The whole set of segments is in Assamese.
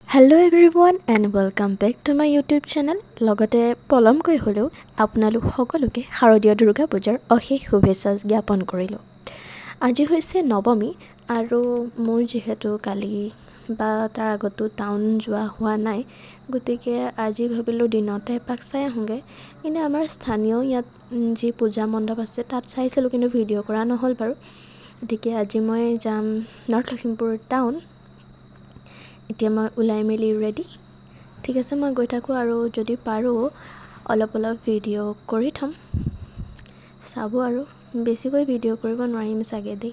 Hello' everyone and welcome back to my YouTube channel. লগতে পলমকৈ হ'লেও আপোনালোক সকলোকে শাৰদীয় দুৰ্গা পূজাৰ অশেষ শুভেচ্ছা জ্ঞাপন কৰিলোঁ। আজি হৈছে নৱমী আৰু মোৰ যিহেতু কালি বা তাৰ আগতো টাউন যোৱা হোৱা নাই, গতিকে আজি ভাবিলোঁ দিনতে এপাক চাই আহোঁগৈ। এনেই আমাৰ স্থানীয় ইয়াত যি পূজা মণ্ডপ আছে তাত চাইছিলোঁ, কিন্তু ভিডিঅ' কৰা নহ'ল বাৰু। গতিকে আজি মই যাম নৰ্থ লখিমপুৰ টাউন। এতিয়া মই ওলাই মেলি ৰেডি। ঠিক আছে, মই গৈ থাকোঁ আৰু যদি পাৰোঁ অলপ ভিডিঅ' কৰি থ'ম, চাব আৰু। বেছিকৈ ভিডিঅ' কৰিব নোৱাৰিম চাগে দেই।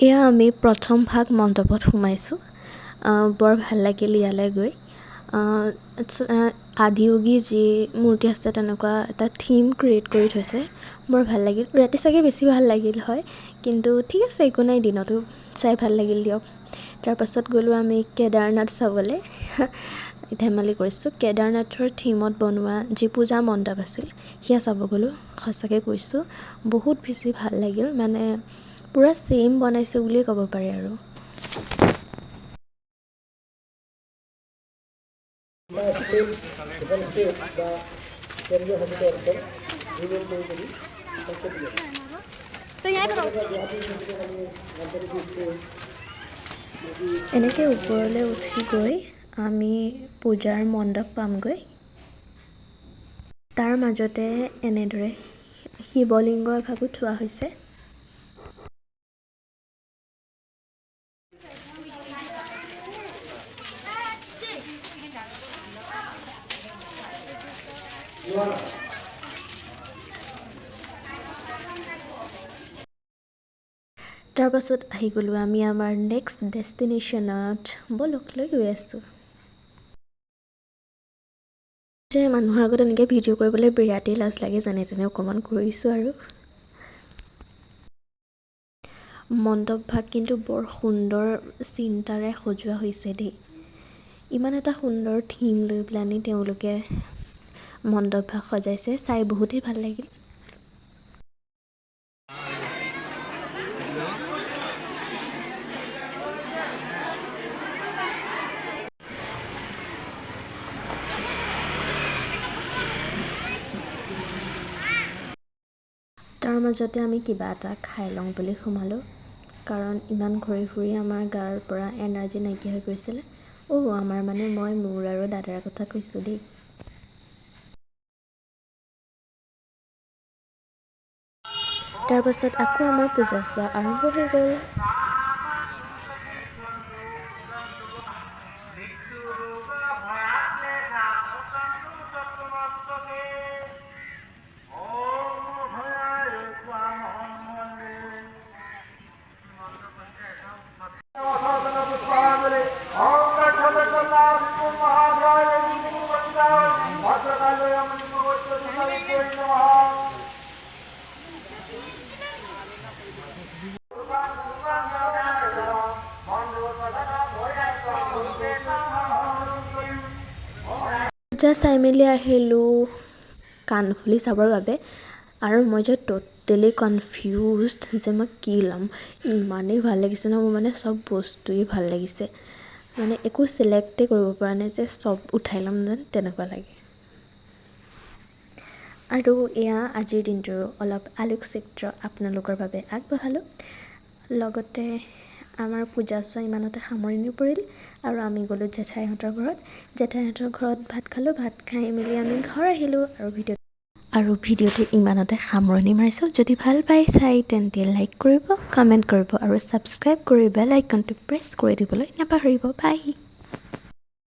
এয়া আমি প্ৰথম ভাগ মণ্ডপত সোমাইছোঁ। বৰ ভাল লাগিল ইয়ালৈ গৈ। আদিয়োগী যি মূৰ্তি আছে তেনেকুৱা এটা থিম ক্ৰিয়েট কৰি থৈছে, বৰ ভাল লাগিল। ৰাতি চাগে বেছি ভাল লাগিল হয়, কিন্তু ঠিক আছে, একো নাই, দিনতো চাই ভাল লাগিল দিয়ক। তাৰপাছত গ'লোঁ আমি কেদাৰনাথ চাবলৈ। ধেমালি কৰিছোঁ। কেদাৰনাথৰ থিমত বনোৱা যি পূজা মণ্ডপ আছিল সেয়া চাব গ'লোঁ। সঁচাকৈ কৈছোঁ, বহুত বেছি ভাল লাগিল। মানে পূৰা ছেইম বনাইছোঁ বুলিয়ে ক'ব পাৰি আৰু। এনেকৈ ওপৰলৈ উঠি গৈ আমি পূজাৰ মণ্ডপ পামগৈ। তাৰ মাজতে এনেদৰে শিৱলিংগ এভাগো থোৱা হৈছে। তাৰপাছত আহি গ'লোঁ আমি আমাৰ নেক্সট ডেষ্টিনেশ্যনত। ব'লক, লৈ গৈ আছোঁ। যে মানুহৰ আগত এনেকৈ ভিডিঅ' কৰিবলৈ বিৰাটেই লাজ লাগে, যেনে তেনে অকণমান কৰিছোঁ আৰু। মণ্ডপ ভাগ কিন্তু বৰ সুন্দৰ চিন্তাৰে সজোৱা হৈছে দেই। ইমান এটা সুন্দৰ থিম লৈ পেলানি তেওঁলোকে মণ্ডপ ভাগ সজাইছে, চাই বহুতেই ভাল লাগিল। তাৰ মাজতে আমি কিবা এটা খাই লওঁ বুলি সোমালোঁ, কাৰণ ইমান ঘূৰি ফুৰি আমাৰ গাৰ পৰা এনাৰ্জি নাইকিয়া হৈ গৈছিলে। আমাৰ মানে মই মোৰ আৰু দাদাৰ কথা কৈছোঁ দেই। তাৰপাছত আকৌ আমাৰ পূজা চোৱা আৰম্ভ হৈ গ'ল। পূজা চাই মেলি আহিলোঁ কাণফুলি চাবৰ বাবে, আৰু মই যে ট'টেলি কনফিউজড যে মই কি ল'ম। ইমানেই ভাল লাগিছে ন, মোৰ মানে চব বস্তুৱেই ভাল লাগিছে। মানে একো চিলেক্টেই কৰিব পৰা নাই যে চব উঠাই ল'ম যেন তেনেকুৱা লাগে। আৰু এয়া আজিৰ দিনটোৰ অলপ আলোকচিত্ৰ আপোনালোকৰ বাবে আগবঢ়ালোঁ। লগতে আমাৰ পূজা চোৱা ইমানতে সামৰণি পৰিল আৰু আমি গ'লোঁ জেঠাইহঁতৰ ঘৰত। জেঠাইহঁতৰ ঘৰত ভাত খালোঁ। ভাত খাই মেলি আমি ঘৰ আহিলোঁ আৰু ভিডিঅ'টো ইমানতে সামৰণি মাৰিছোঁ। যদি ভাল পাই চাই তেন্তে লাইক কৰিব, কমেণ্ট কৰিব আৰু ছাবস্ক্ৰাইব কৰি বেল আইকনটো প্ৰেছ কৰি দিবলৈ নাপাহৰিব। বাই।